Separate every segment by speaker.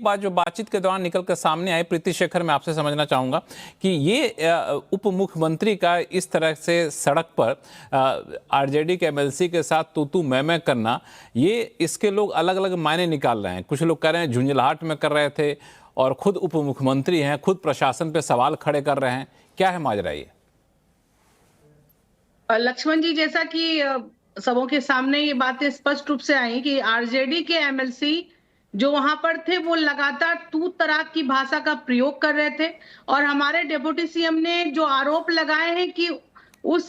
Speaker 1: एक बात जो बातचीत के दौरान निकल कर सामने आई, प्रीति शेखर, मैं आपसे समझना चाहूंगा कि ये उप मुख्यमंत्री का इस तरह से सड़क पर आरजेडी के एमएलसी के साथ तू मैं करना, ये इसके लोग अलग अलग मायने निकाल रहे हैं। कुछ लोग कह रहे हैं झुंझलाहट में कर रहे थे और खुद उप मुख्यमंत्री हैं, खुद प्रशासन पे सवाल खड़े कर रहे हैं। क्या है माजरा ये?
Speaker 2: लक्ष्मण जी, जैसा कि सबों के सामने ये बातें स्पष्ट रूप से आई कि आरजेडी के एमएलसी जो वहां पर थे वो लगातार तू तड़ाक की भाषा का प्रयोग कर रहे थे और हमारे डिप्टी सीएम ने जो आरोप लगाए हैं कि उस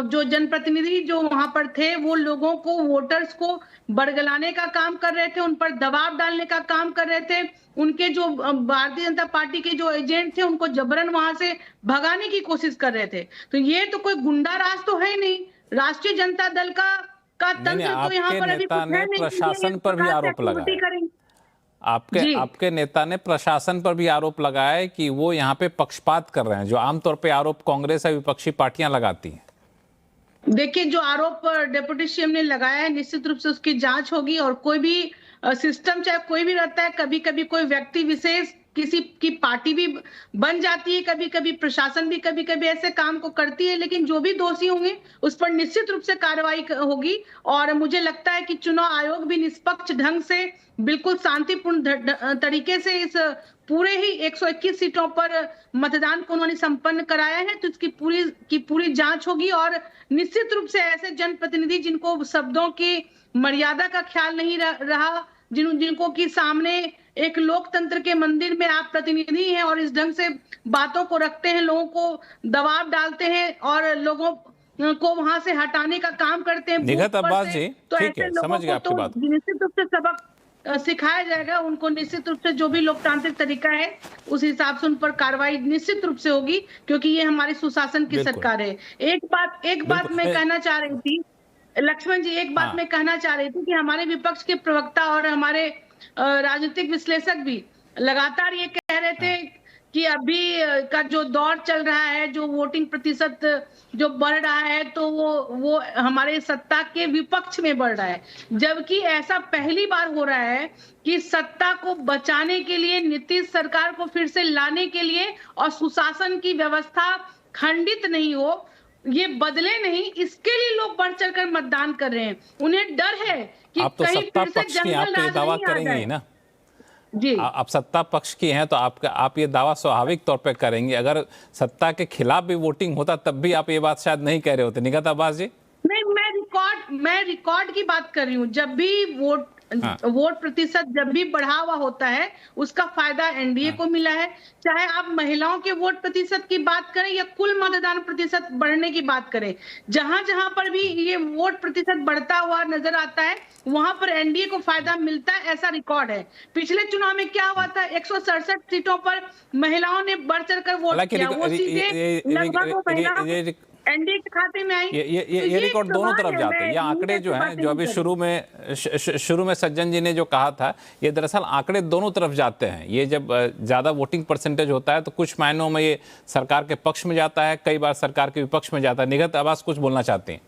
Speaker 2: जो जनप्रतिनिधि जो वहां पर थे वो लोगों को, वोटर्स को बरगलाने का काम कर रहे थे, उन पर दबाव डालने का काम कर रहे थे, उनके जो भारतीय जनता पार्टी के जो एजेंट थे उनको जबरन वहां से भगाने की कोशिश कर रहे थे। तो ये तो कोई गुंडा राज तो है नहीं, राष्ट्रीय जनता दल का तंत्र तो यहाँ पर अभी कुछ है नहीं।
Speaker 1: प्रशासन पर भी आरोप लगाया, आपके नेता ने प्रशासन पर भी आरोप लगाया है कि वो यहाँ पे पक्षपात कर रहे हैं, जो आमतौर पे आरोप कांग्रेस या विपक्षी पार्टियां लगाती हैं।
Speaker 2: देखिए, जो आरोप डिप्टी सीएम ने लगाया है निश्चित रूप से उसकी जांच होगी और कोई भी सिस्टम चाहे कोई भी रहता है, कभी कभी कोई व्यक्ति विशेष किसी की पार्टी भी बन जाती है, कभी कभी प्रशासन भी कभी कभी ऐसे काम को करती है, लेकिन जो भी दोषी होंगे उस पर निश्चित रूप से कार्रवाई होगी। और मुझे लगता है कि चुनाव आयोग भी निष्पक्ष ढंग से बिल्कुल शांतिपूर्ण तरीके से इस पूरे ही 121 सीटों पर मतदान को उन्होंने संपन्न कराया है, तो इसकी पूरी जांच होगी और निश्चित रूप से ऐसे जनप्रतिनिधि जिनको शब्दों की मर्यादा का ख्याल नहीं रहा, जिनको की सामने एक लोकतंत्र के मंदिर में आप प्रतिनिधि हैं और इस ढंग से बातों को रखते हैं, लोगों को दबाव डालते हैं और लोगों को वहां से हटाने का काम करते हैं
Speaker 1: निगहत अब्बास जी,
Speaker 2: तो
Speaker 1: ठीक है, समझ गया आपकी बात।
Speaker 2: निश्चित रूप से सबक सिखाया जाएगा उनको, निश्चित रूप से जो भी लोकतांत्रिक तरीका है उस हिसाब से उन पर कार्रवाई निश्चित रूप से होगी, क्योंकि ये हमारी सुशासन की सरकार है। एक बात मैं कहना चाह रही थी लक्ष्मण जी, एक बात मैं कहना चाह रही थी कि हमारे विपक्ष के प्रवक्ता और हमारे राजनीतिक विश्लेषक भी लगातार ये कह रहे थे कि अभी का जो दौर चल रहा है, जो वोटिंग प्रतिशत जो बढ़ रहा है, तो वो हमारे सत्ता के विपक्ष में बढ़ रहा है, जबकि ऐसा पहली बार हो रहा है कि सत्ता को बचाने के लिए, नीतीश सरकार को फिर से लाने के लिए और सुशासन की व्यवस्था खंडित नहीं हो, ये बदले नहीं, इसके लिए लोग बढ़ चढ़कर मतदान कर रहे हैं। उन्हें डर है कि
Speaker 1: आप तो
Speaker 2: कहीं
Speaker 1: सत्ता
Speaker 2: फिर से
Speaker 1: पक्ष की आप तो ये दावा करेंगे ही ना
Speaker 2: जी।
Speaker 1: आप सत्ता पक्ष की हैं तो आप ये दावा स्वाभाविक तौर पे करेंगे। अगर सत्ता के खिलाफ भी वोटिंग होता तब भी आप ये बात शायद नहीं कह रहे होते। निगहत अब्बास जी,
Speaker 2: नहीं, मैं रिकॉर्ड की बात कर रही हूँ। जब भी वोट प्रतिशत जब भी बढ़ा हुआ होता है उसका फायदा एनडीए को मिला है। चाहे आप महिलाओं के वोट प्रतिशत की बात करें या कुल मतदान प्रतिशत बढ़ने की बात करें, जहां जहां पर भी ये वोट प्रतिशत बढ़ता हुआ नजर आता है वहां पर एनडीए को फायदा मिलता है, ऐसा रिकॉर्ड है। पिछले चुनाव में क्या हुआ था, 167 सीटों पर महिलाओं ने बढ़ चढ़कर वोट किया, वो सीटें लगभग एनडीए के खाते में आई।
Speaker 1: ये रिकॉर्ड दोनों तरफ जाते हैं। ये आंकड़े जो हैं, जो अभी शुरू में सज्जन जी ने जो कहा था, ये दरअसल आंकड़े दोनों तरफ जाते हैं। ये जब ज्यादा वोटिंग परसेंटेज होता है तो कुछ मायनों में ये सरकार के पक्ष में जाता है, कई बार सरकार के विपक्ष में जाता है। निगहत अब्बास कुछ बोलना चाहते हैं?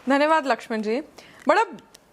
Speaker 3: धन्यवाद लक्ष्मण जी। बड़ा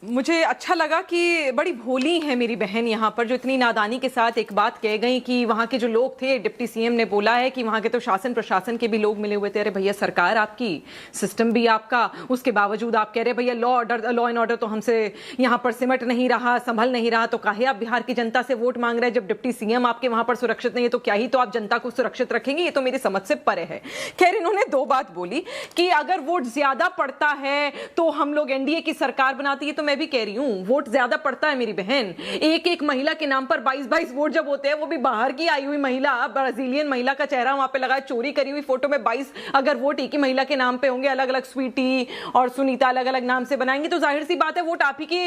Speaker 3: मुझे अच्छा लगा कि बड़ी भोली है मेरी बहन यहाँ पर, जो इतनी नादानी के साथ एक बात कह गई कि वहाँ के जो लोग थे, डिप्टी सीएम ने बोला है कि वहाँ के तो शासन प्रशासन के भी लोग मिले हुए थे। अरे भैया, सरकार आपकी, सिस्टम भी आपका, उसके बावजूद आप कह रहे भैया लॉ एंड ऑर्डर तो हमसे यहाँ पर सिमट नहीं रहा, संभल नहीं रहा, तो काहे आप बिहार की जनता से वोट मांग रहे हैं? जब डिप्टी सीएम आपके वहाँ पर सुरक्षित नहीं है तो क्या ही तो आप जनता को सुरक्षित रखेंगे? ये तो मेरी समझ से परे है। खैर, इन्होंने दो बात बोली कि अगर वोट ज्यादा पड़ता है तो हम लोग एनडीए की सरकार बनाती है, तो मैं भी कह रही हूं वोट ज्यादा पड़ता है मेरी बहन। एक महिला के नाम पर 22 वोट जब होते हैं, वो भी बाहर की आई हुई महिला, ब्राजीलियन महिला का चेहरा वहां पे लगा, चोरी करी हुई फोटो में 22 अगर वोट एक ही महिला के नाम पे होंगे, अलग अलग स्वीटी और सुनीता अलग अलग नाम से बनाएंगे, तो जाहिर सी बात है वोट आप ही के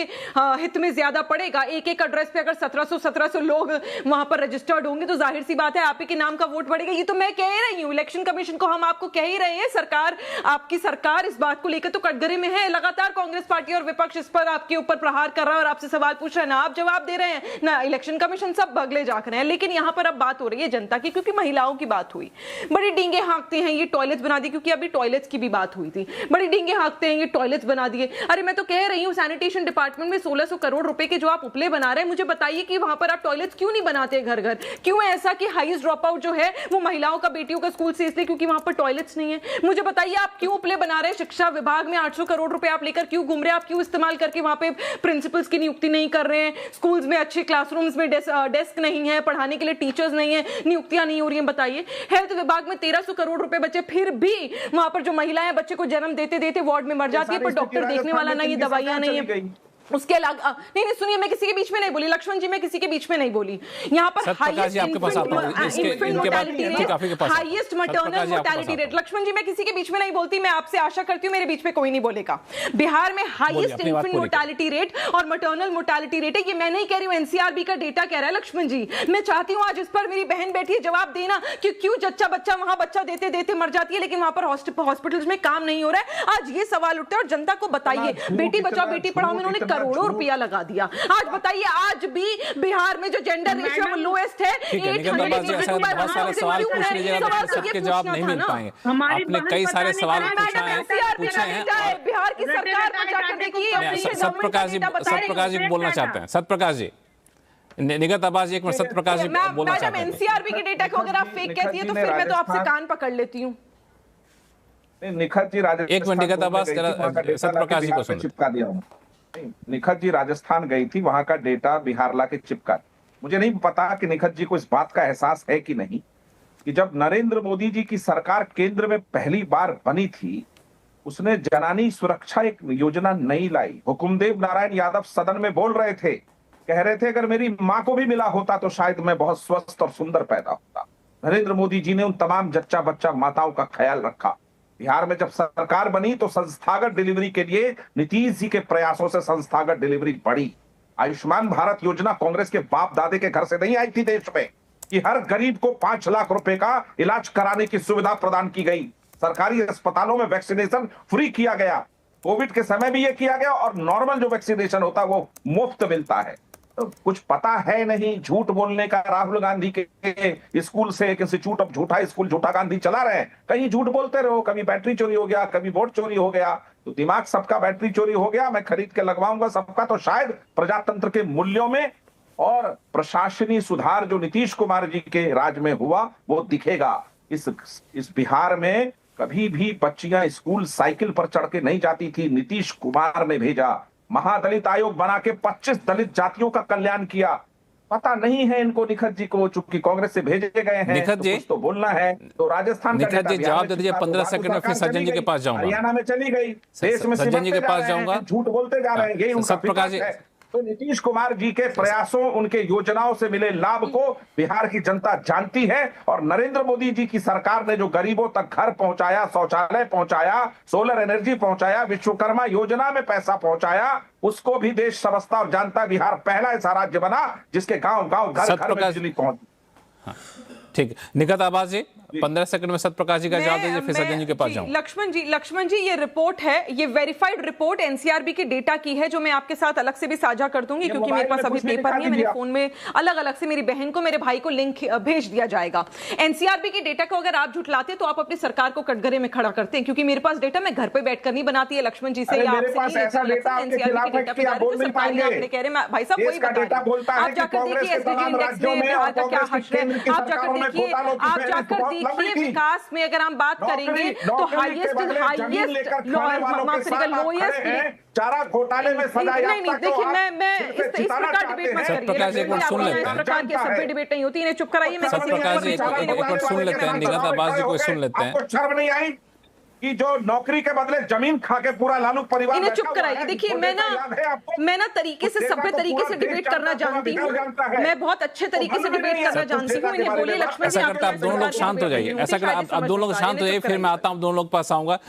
Speaker 3: हित में ज्यादा पड़ेगा। एक एड्रेस पे अगर 1700 लोग वहां पर रजिस्टर्ड होंगे तो जाहिर सी बात है आप ही के नाम का वोट बढ़ेगा। ये तो मैं कह रही हूं, इलेक्शन कमीशन को हम आपको कह ही रहे हैं। सरकार, आपकी सरकार इस बात को लेकर तो कटघरे में है। लगातार कांग्रेस पार्टी और विपक्ष इस पर आपके ऊपर प्रहार कर रहा है और आपसे सवाल पूछ रहा है, ना आप जवाब दे रहे हैं, ना इलेक्शन कमीशन, सब बगले जाग रहे हैं। लेकिन यहाँ पर अब बात हो रही है जनता की, क्योंकि महिलाओं की बात हुई, बड़ी डींगे हाँकते हैं ये टॉयलेट्स बना दी, क्योंकि अभी टॉयलेट्स की भी बात हुई थी, बड़ी डींगे हाँकते हैं ये टॉयलेट्स बना दिए। अरे मैं तो कह रही हूँ सैनिटेशन डिपार्टमेंट में 1600 करोड़ रुपए के जो आप उपले बना रहे हैं, मुझे बताइए कि वहां पर आप टॉयलेट्स क्यों नहीं बनाते घर घर? क्यों ऐसा कि हाईएस्ट ड्रॉप आउट जो है वो महिलाओं का, बेटियों का स्कूल से, इसलिए क्योंकि वहां पर टॉयलेट्स नहीं है। मुझे बताइए आप क्यों उपले बना रहे हैं? शिक्षा विभाग में 800 करोड़ रुपए आप लेकर क्यों घूम रहे हैं? आप क्यों इस्तेमाल करके वहां पे प्रिंसिपल्स की नियुक्ति नहीं कर रहे हैं? स्कूल्स में अच्छे क्लासरूम्स में डेस्क नहीं है, पढ़ाने के लिए टीचर्स नहीं है, नियुक्तियां नहीं हो रही हैं। बताइए हेल्थ विभाग में 1300 करोड़ रुपए बचे, फिर भी वहां पर जो महिलाएं बच्चे को जन्म देते देते वार्ड में मर जाती है, पर डॉक्टर देखने वाला नहीं है, दवाइयां नहीं है। उसके अलावा नहीं सुनिए, मैं किसी के बीच में नहीं बोली लक्ष्मण जी, मैं किसी के बीच में नहीं बोली। यहाँ पर highest maternal mortality rate, Lakshman ji मैं किसी के बीच में नहीं बोलती, मैं आपसे आशा करती हूँ मेरे बीच में कोई नहीं बोलेगा। बिहार में हाईएस्ट इन्फेंट मोर्टेलिटी रेट और मैटरनल मोर्टेलिटी रेट है, ये मैं नहीं कह रही हूँ, एनसीआरबी का डेटा कह रहा है। लक्ष्मण जी मैं चाहती हूँ आज इस पर मेरी बहन बैठी है, जवाब देना कि क्यों जच्चा बच्चा वहां बच्चा देते देते मर जाती है, लेकिन वहां पर हॉस्पिटल्स में काम नहीं हो रहा है। आज ये सवाल उठता है और जनता को बताइए, बेटी बचाओ बेटी पढ़ाओ में उन्होंने करोड़ों रुपया लगा दिया। आज बताइए, आज भी बिहार में जो जेंडर रेशियो वो लोएस्ट है।
Speaker 1: बहुत सारे सवाल पूछ लीजिएगा तो सबके जवाब नहीं मिल पाएंगे। आपने कई सारे सवाल पूछे हैं।
Speaker 3: बिहार की सरकार को जाकर देखिए।
Speaker 1: सत्यप्रकाश जी बोलना चाहते हैं। सत्यप्रकाश जी, निगत आवाज एक मिनट, सत्यप्रकाश जी बोलना चाहते हैं।
Speaker 3: एनसीआरबी के डेटा को अगर आप फेक कहती है तो फिर मैं तो आपसे कान पकड़ लेती हूँ।
Speaker 4: निखत जी राजस्थान,
Speaker 1: एक मिनट निगत आवाज सत्यप्रकाश जी को सुन।
Speaker 4: चिपका दिया हूँ। निखत जी राजस्थान गई थी, वहां का डेटा बिहार ला के चिपका। मुझे नहीं पता कि निखत जी को इस बात का एहसास है कि नहीं कि जब नरेंद्र मोदी जी की सरकार केंद्र में पहली बार बनी थी, उसने जनानी सुरक्षा एक योजना नहीं लाई। हुकुमदेव नारायण यादव सदन में बोल रहे थे, कह रहे थे अगर मेरी माँ को भी मिला होता तो शायद मैं बहुत स्वस्थ और सुंदर पैदा होता। नरेंद्र मोदी जी ने उन तमाम जच्चा बच्चा माताओं का ख्याल रखा। बिहार में जब सरकार बनी तो संस्थागत डिलीवरी के लिए नीतीश जी के प्रयासों से संस्थागत डिलीवरी बढ़ी। आयुष्मान भारत योजना कांग्रेस के बाप दादे के घर से नहीं आई थी देश में, कि हर गरीब को 5 लाख रुपए का इलाज कराने की सुविधा प्रदान की गई। सरकारी अस्पतालों में वैक्सीनेशन फ्री किया गया, कोविड के समय भी यह किया गया, और नॉर्मल जो वैक्सीनेशन होता है वो मुफ्त मिलता है। तो कुछ पता है नहीं, झूठ बोलने का। राहुल गांधी के स्कूल से एक इंस्टीट्यूट, अब झूठा स्कूल झूठा गांधी चला रहे हैं, कहीं झूठ बोलते रहो। कभी बैटरी चोरी हो गया, कभी वोट चोरी हो गया, तो दिमाग सबका बैटरी चोरी हो गया, मैं खरीद के लगवाऊंगा सबका, तो शायद प्रजातंत्र के मूल्यों में और प्रशासनिक सुधार जो नीतीश कुमार जी के राज में हुआ वो दिखेगा। इस बिहार में कभी भी बच्चियां स्कूल साइकिल पर चढ़ के नहीं जाती थी, नीतीश कुमार ने भेजा। महादलित आयोग बना के 25 दलित जातियों का कल्याण किया। पता नहीं है इनको निखत जी को, चूंकि कांग्रेस से भेजे गए हैं,
Speaker 1: निखत जी
Speaker 4: तो बोलना है। तो राजस्थान का
Speaker 1: निखत जी जवाब दे दीजिए, 15 सेकंड में फिर सज्जन जी के पास जाऊंगा।
Speaker 4: हरियाणा में चली गई, देश में
Speaker 1: सज्जन जी के पास जाऊंगा,
Speaker 4: झूठ बोलते जा रहे हैं, यही उनका
Speaker 1: सत्यप्रकाश जी।
Speaker 4: तो नीतीश कुमार जी के प्रयासों, उनके योजनाओं से मिले लाभ को बिहार की जनता जानती है। और नरेंद्र मोदी जी की सरकार ने जो गरीबों तक घर पहुंचाया, शौचालय पहुंचाया, सोलर एनर्जी पहुंचाया, विश्वकर्मा योजना में पैसा पहुंचाया, उसको भी देश समझता और जानता। बिहार पहला ऐसा राज्य बना जिसके गांव गांव घर घर में बिजली पहुंची।
Speaker 1: ठीक, निखत आवाज जी 15 सेकंड में सत्यप्रकाश जी का जवाब दीजिए, फिर सज्जन जी के पास जाऊंगा।
Speaker 3: लक्ष्मण जी ये रिपोर्ट है, ये वेरीफाइड रिपोर्ट एनसीआरबी के डेटा की है, जो मैं आपके साथ अलग से भी साझा कर दूंगी, क्योंकि मेरे पास अभी पेपर नहीं है। मेरे फोन में अलग अलग से मेरी बहन को, मेरे भाई को लिंक भेज दिया जाएगा। एनसीआरबी के डेटा को अगर आप झुठलाते तो आप अपनी सरकार को कटघरे में खड़ा करते हैं, क्योंकि मेरे पास डेटा मैं घर पे बैठकर नहीं बनाती है लक्ष्मण जी से या आपसे एनसीआरबी के डेटा पे सरकारी आंकड़े कह रहे हैं। भाई साहब कोई बता, आप जाकर देखिए एसडीजी इंडेक्स में बिहार का क्या हश्र है, आप जाकर देखिए विकास में अगर हम बात करेंगे तो हाईएस्ट लोएस्ट
Speaker 4: चारा घोटाले में सजा।
Speaker 3: नहीं देखिए, मैं इस प्रकार डिबेट मत करिए। इस प्रकार की सभ्य डिबेट नहीं होती, इन्हें चुप कराइए। मैं
Speaker 1: सत्यप्रकाश जी एक सुन लेते हैं, निगत आवाज जी को सुन लेते हैं।
Speaker 4: आपको शर्म नहीं आई कि जो नौकरी के बदले जमीन खा के पूरा लालू परिवार,
Speaker 3: इन्हें चुप कराइए। देखिए मैं ना तरीके से, सभ्य तरीके से डिबेट करना जानती हूँ, मैं बहुत अच्छे तरीके से डिबेट करना जानती हूँ। इन्हें बोलिए लक्ष्मण जी,
Speaker 1: ऐसा करता आप दोनों लोग शांत हो जाइए, ऐसा कर आप दोनों लोग शांत हो जाइए, फिर मैं आता हूँ, दोनों लोग पास आऊंगा।